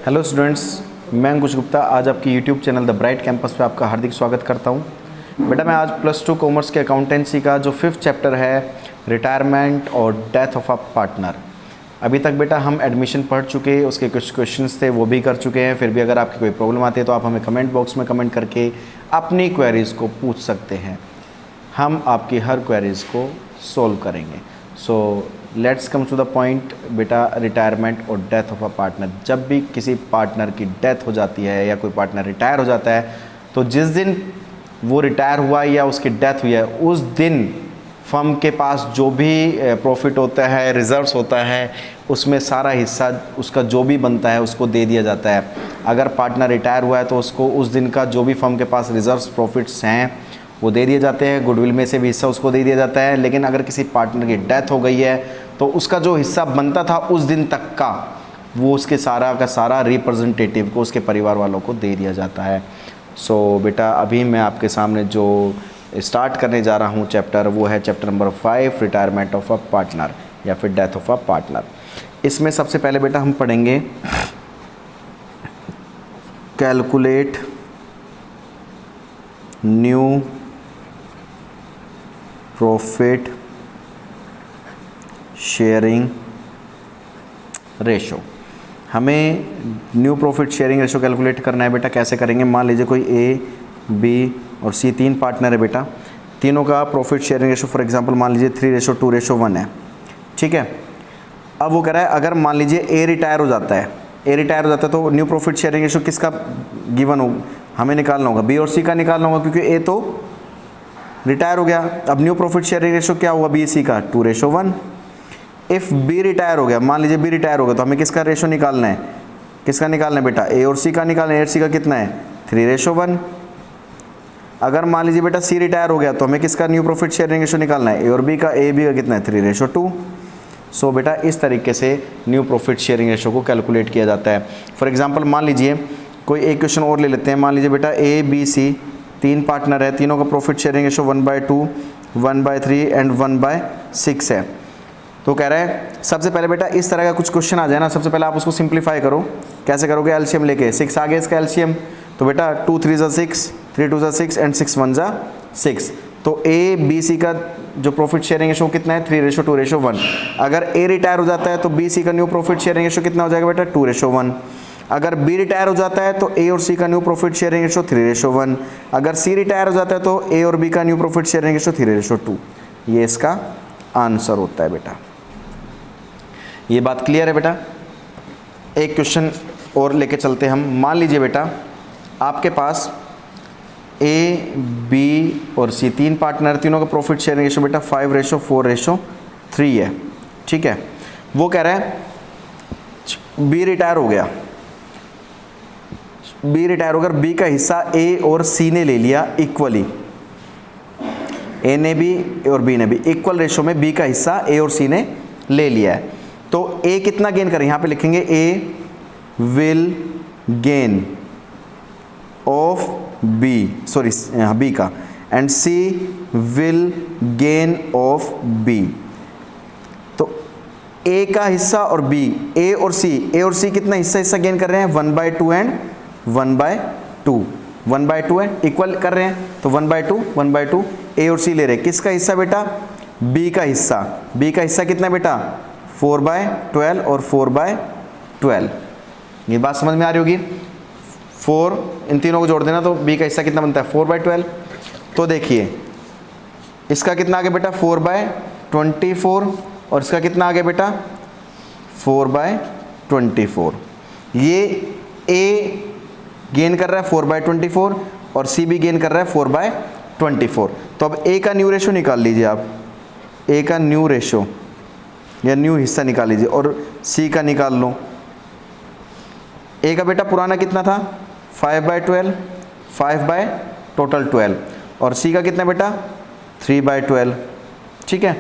Hello students, मैं अंकुश गुप्ता आज आपकी YouTube channel the bright campus पे आपका हार्दिक स्वागत करता हूं। बेटा मैं आज +2 कॉमर्स के अकाउंटेंसी का जो 5th चैप्टर है रिटायरमेंट और डेथ ऑफ अ पार्टनर, अभी तक बेटा हम एडमिशन पढ़ चुके, उसके कुछ क्वेश्चंस थे वो भी कर चुके हैं। फिर भी अगर आपकी कोई प्रॉब्लम आती है तो आप हमें कमेंट बॉक्स में कमेंट करके अपनी क्वेरीज़ को पूछ सकते हैं। हम आपकी हर क्वेरीज़ को सोल्व करेंगे। So let's come to the point बेटा, रिटायरमेंट और डेथ ऑफ अ पार्टनर। जब भी किसी पार्टनर की डेथ हो जाती है या कोई पार्टनर रिटायर हो जाता है तो जिस दिन वो रिटायर हुआ या उसकी डेथ हुई है उस दिन फर्म के पास जो भी प्रॉफिट होता है, रिजर्व्स होता है, उसमें सारा हिस्सा उसका जो भी बनता है उसको दे दिया जाता है। अगर पार्टनर रिटायर हुआ है तो उसको उस दिन का जो भी फर्म के पास रिजर्व्स प्रॉफिट्स हैं वो दे दिए जाते हैं, गुडविल में से भी हिस्सा उसको दे दिया जाता है। लेकिन अगर किसी पार्टनर की डेथ हो गई है तो उसका जो हिस्सा बनता था उस दिन तक का वो उसके सारा का सारा रिप्रेजेंटेटिव को, उसके परिवार वालों को दे दिया जाता है। सो बेटा अभी मैं आपके सामने जो स्टार्ट करने जा रहा हूँ चैप्टर, वो है chapter number 5 retirement of a partner या फिर डेथ ऑफ अ पार्टनर। इसमें सबसे पहले बेटा हम पढ़ेंगे calculate new profit sharing ratio. हमें new profit sharing ratio calculate करना है बेटा। कैसे करेंगे? मान लीजिए कोई ए, बी और सी 3 पार्टनर है बेटा, तीनों का profit sharing ratio for example मान लीजिए 3:2:1 है, ठीक है। अब वो कह रहा है अगर मान लीजिए ए रिटायर हो जाता है, तो न्यू प्रॉफिट शेयरिंग रेशो किसका गिवन हो, हमें निकालना होगा, बी और सी का निकालना होगा क्योंकि ए तो रिटायर हो गया। अब न्यू प्रॉफिट शेयरिंग रेशो क्या हुआ बी सी का? 2:1। इफ़ बी रिटायर हो गया, मान लीजिए बी रिटायर हो गया, तो हमें किसका रेशो निकालना है? किसका निकालना है बेटा? ए और सी का निकालना है। ए और सी का कितना है? 3:1। अगर मान लीजिए बेटा सी रिटायर हो गया तो हमें किसका न्यू प्रॉफिट शेयरिंग रेशो निकालना है? ए और बी का। ए बी का कितना है? 3:2। सो बेटा इस तरीके से न्यू प्रॉफिट शेयरिंग रेशो को कैलकुलेट किया जाता है। फॉर एग्जांपल मान लीजिए कोई एक क्वेश्चन और ले लेते हैं। मान लीजिए बेटा ए बी सी 3 पार्टनर है, तीनों का प्रॉफिट शेयरिंग रेशो 1/2, 1/3 एंड 1/6 है। तो कह रहा है सबसे पहले बेटा इस तरह का कुछ क्वेश्चन आ जाए ना, सबसे पहले आप उसको सिंप्लीफाई करो। कैसे करोगे? एलसीएम लेके 6 आ गया इसका एलसीएम, तो बेटा 2 3 ज़ा 6, 3 2 ज़ा 6 एंड 6 1 ज़ा 6। तो ए बी सी का जो प्रॉफिट शेयरिंग रेशो कितना है? 3:2:1। अगर ए रिटायर हो जाता है तो बी सी का न्यू प्रॉफिट शेयरिंग रेशो कितना हो जाएगा बेटा? 2:1। अगर बी रिटायर हो जाता है तो ए और सी का न्यू प्रॉफिट शेयरिंग रेशो 3:1। अगर सी रिटायर हो जाता है तो ए और बी का न्यू प्रॉफिट शेयरिंग रेशो 3:2। ये इसका आंसर होता है बेटा। ये बात क्लियर है बेटा? एक क्वेश्चन और लेके चलते हम। मान लीजिए बेटा आपके पास ए बी और सी 3 पार्टनर, तीनों का प्रॉफिट शेयरिंग रेशो बेटा 5:4:3 है, ठीक है। वो कह रहा है बी रिटायर हो गया, बी का हिस्सा ए और सी ने ले लिया इक्वली, ए ने भी और बी ने भी इक्वल रेशो में बी का हिस्सा ए और सी ने ले लिया है। तो ए कितना गेन करें? यहाँ पे लिखेंगे A will gain of B, sorry B का, and C will gain of B. तो ए का हिस्सा और बी, ए और सी कितना हिस्सा गेन कर रहे हैं? 1/2 एंड 1/2, 1/2 है, इक्वल कर रहे हैं तो 1/2 ए और सी ले रहे हैं। किसका हिस्सा बेटा? बी का हिस्सा कितना बेटा? 4/12 और 4/12। ये बात समझ में आ रही होगी? 4 इन तीनों को जोड़ देना तो बी का हिस्सा कितना बनता है? 4/12। तो देखिए इसका कितना आ गया बेटा? 4/24 और इसका कितना आ गया बेटा? 4/24। ये ए गेन कर रहा है 4/24 और सी भी गेन कर रहा है 4/24। तो अब ए का न्यू रेशो निकाल लीजिए आप, ए का न्यू रेशो या न्यू हिस्सा निकाल लीजिए और सी का निकाल लो। ए का बेटा पुराना कितना था? 5/12, 5/12 और सी का कितना बेटा? 3/12, ठीक है।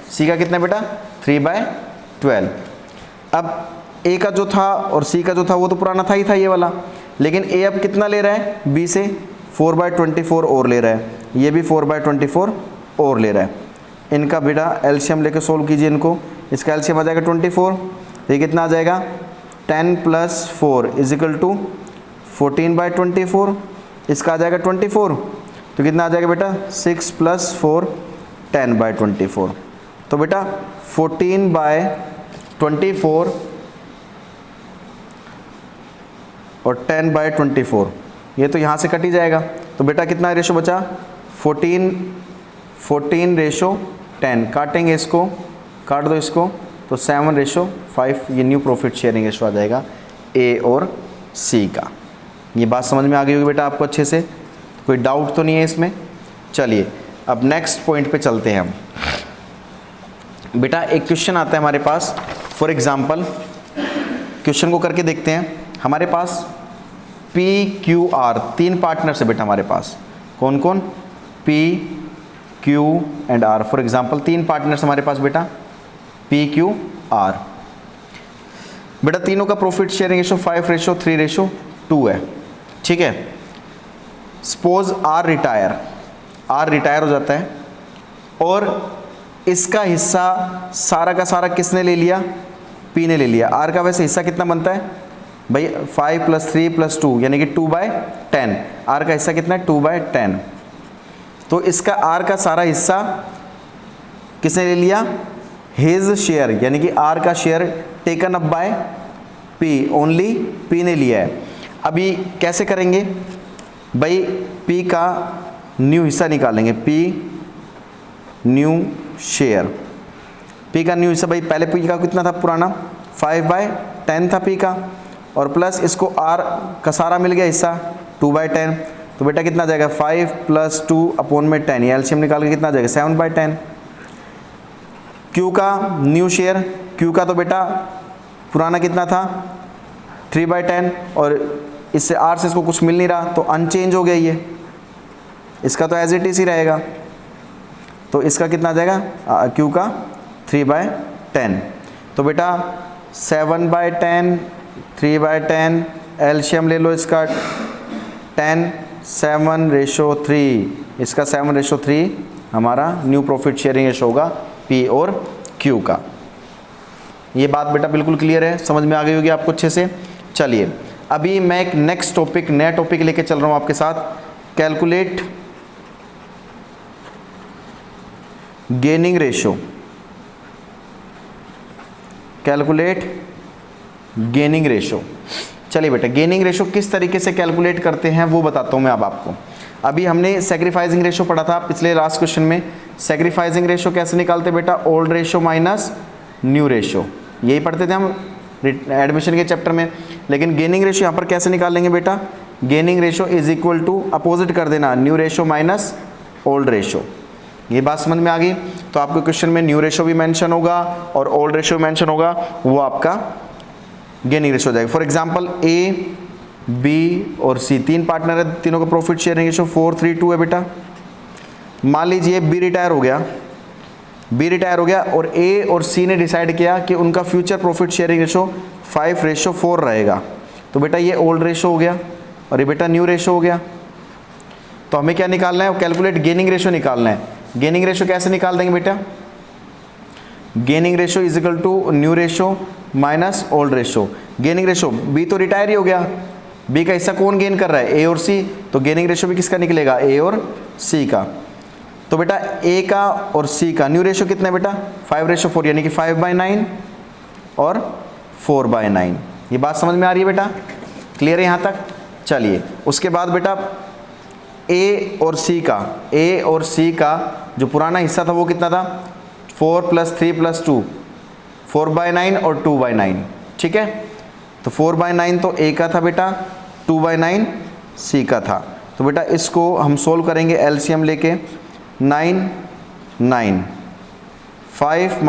सी का कितना बेटा? 3/12। अब ए का जो था और सी का जो था वो तो पुराना था ही था ये वाला, लेकिन ए अब कितना ले रहा है? बी से 4/24 और ले रहा है, ये भी 4/24 और ले रहा है। इनका बेटा एलसीएम लेके सोल्व कीजिए इनको। इसका एलसीएम आ जाएगा 24, ये कितना आ जाएगा? 10 + 4 = 14/24। इसका आ जाएगा 24, तो कितना आ जाएगा बेटा 6 + 4 10/24। तो बेटा 14/24 और 10/24 ये तो यहाँ से कट ही जाएगा। तो बेटा कितना रेशो बचा 14:10। काटेंगे इसको, काट दो इसको, तो 7:5 ये न्यू प्रॉफिट शेयरिंग रेशो आ जाएगा ए और सी का। ये बात समझ में आ गई होगी बेटा आपको अच्छे से, कोई डाउट तो नहीं है इसमें। चलिए अब नेक्स्ट पॉइंट पे चलते हैं हम। बेटा एक क्वेश्चन आता है हमारे पास, फॉर एग्जांपल क्वेश्चन को करके देखते हैं। हमारे पास PQR 3 पार्टनर्स है बेटा हमारे पास। कौन कौन? PQR। फॉर एग्जांपल 3 पार्टनर्स हमारे पास बेटा PQR। बेटा तीनों का प्रॉफिट शेयरिंग रेशो 5:3:2 है, ठीक है। सपोज R रिटायर हो जाता है और इसका हिस्सा सारा का सारा किसने ले लिया? P ने ले लिया। R का वैसे हिस्सा कितना बनता है भाई 5 + 3 + 2 यानी कि 2/10। R का हिस्सा कितना है 2/10। तो इसका R का सारा हिस्सा किसने ले लिया? हिज शेयर, यानी कि R का share taken up by P, only P ने लिया है। अभी कैसे करेंगे भाई? P का न्यू हिस्सा निकालेंगे, P न्यू शेयर। P का न्यू हिस्सा भाई पहले P का कितना था पुराना 5/10 था P का, और प्लस इसको R का सारा मिल गया हिस्सा 2/10। तो बेटा कितना आ जाएगा 5 + 2/10, ये एलसीएम निकाल के कितना आ जाएगा 7/10। Q का न्यू शेयर, Q का तो बेटा पुराना कितना था 3/10, और इससे R से इसको कुछ मिल नहीं रहा तो अनचेंज हो गया ये, इसका तो एज इट इज ही रहेगा। तो इसका कितना आ जाएगा Q का 3/10। तो बेटा 7/10 3/10 एलसीएम ले लो इसका 10 7:3, इसका 7:3 हमारा न्यू प्रॉफिट शेयरिंग रेशो होगा P और Q का। ये बात बेटा बिल्कुल क्लियर है, समझ में आ गई होगी आपको अच्छे से। चलिए अभी मैं एक नेक्स्ट टॉपिक, नया टॉपिक लेके चल रहा हूँ आपके साथ, calculate gaining ratio. Calculate gaining ratio. चलिए बेटा गेनिंग रेशो किस तरीके से कैलकुलेट करते हैं वो बताता हूँ मैं अब आपको। अभी हमने सेक्रीफाइसिंग रेशो पढ़ा था पिछले लास्ट क्वेश्चन में। सेक्रीफाइसिंग रेशो कैसे निकालते बेटा? Old ratio minus new ratio, यही पढ़ते थे हम एडमिशन के चैप्टर में। लेकिन गेनिंग रेशो यहाँ पर कैसे निकालेंगे बेटा? Gaining ratio is equal to opposite कर देना, new ratio minus old ratio. ये बात समझ में आ गई? तो आपके क्वेश्चन में न्यू रेशो भी मेंशन होगा और ओल्ड रेशो मेंशन होगा, वो आपका गेनिंग रेशो हो जाएगा। फॉर एग्जांपल A, B और C 3 पार्टनर है, तीनों का प्रॉफिट शेयरिंग रेशो 4:3:2 है बेटा। मान लीजिए B रिटायर हो गया और A और C ने डिसाइड किया कि उनका फ्यूचर प्रॉफिट शेयरिंग रेशो 5:4 रहेगा। तो बेटा ये ओल्ड रेशो हो गया और ये बेटा न्यू रेशो हो गया। तो हमें क्या निकालना है? कैलकुलेट गेनिंग रेशो निकालना है। गेनिंग रेशो कैसे निकाल देंगे बेटा? Gaining ratio is equal to new ratio minus old ratio. Gaining ratio B तो रिटायर ही हो गया, B का हिस्सा कौन गेन कर रहा है? A और C। तो गेनिंग रेशो भी किसका निकलेगा? A और C का। तो बेटा A का और C का न्यू रेशो कितना है बेटा? 5:4 यानी कि 5/9 और 4/9। ये बात समझ में आ रही है बेटा? क्लियर है यहाँ तक? चलिए उसके बाद बेटा A और C का जो पुराना हिस्सा था वो कितना था? 4 + 3 + 2 4/9 और 2/9, ठीक है। तो 4/9 तो A का था बेटा, 2/9 C का था। तो बेटा इसको हम सोल्व करेंगे एलसीएम लेके। 9 9 5 -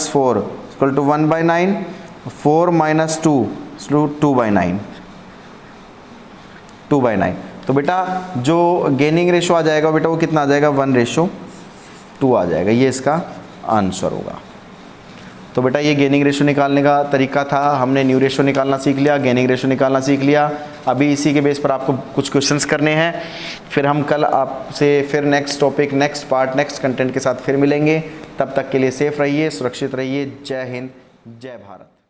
4 = 1/9, 4 - 2 2/9 2/9। तो बेटा जो गेनिंग रेशो आ जाएगा बेटा वो कितना आ जाएगा? 1:2 आ जाएगा। ये इसका आंसर होगा। तो बेटा ये गेनिंग रेशो निकालने का तरीका था। हमने न्यू रेशो निकालना सीख लिया, गेनिंग रेशो निकालना सीख लिया। अभी इसी के बेस पर आपको कुछ क्वेश्चंस करने हैं, फिर हम कल आपसे फिर next topic, next part, next content के साथ फिर मिलेंगे। तब तक के लिए सेफ रहिए, सुरक्षित रहिए। जय हिंद, जय भारत।